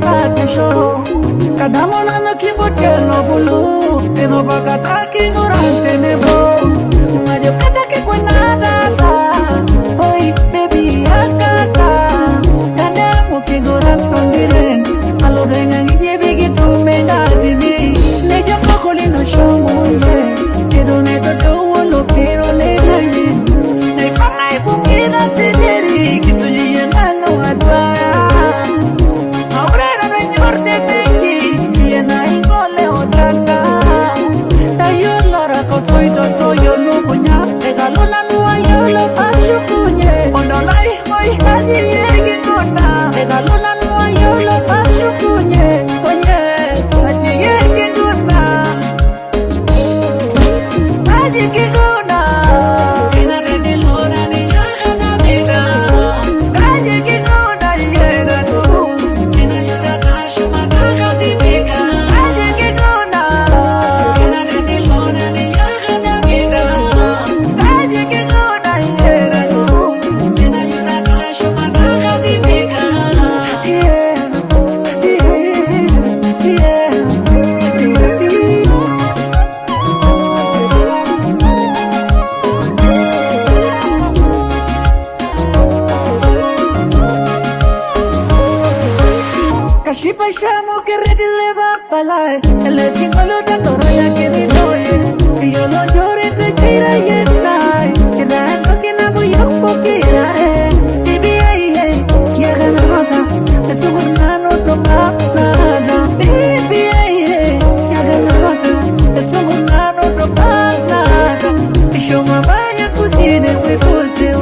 kate show kadamona no kibotelo bulu teno bakataki durante nebo majo katake kwa nada oi baby akata kadamo kigoran pandiren alorenga ngije bigitu mengatini nejo kokolino shomo ye kedone to wolo pero le nai nei panai bumira sederi kisuji yenano adwa ahora no nyorte teji yena ingole otaka tayo lora ko soy to yo lo bunya egalola nuwa yo lo pashukunye ondolai koi haji yegi kona egalola nuwa yo lo pashukunye konye haji yegi kona haji kigona ina redi lora ni yaga na vida haji kigona yena tu ina yoga na shuma na divika haji kigona ina redi lora ni yaga na vida haji kigona yena tu ina yoga na shuma na divika yeah Kashipa shamo que redi le va palai el simbolo de toroya que mi doye y yo lo llore te tira y nai que tanto que na voy a pokirare baby ay que gana nota es un hermano tomar nada baby ay que gana nota es un hermano tomar nada y yo me vaya cocine we puse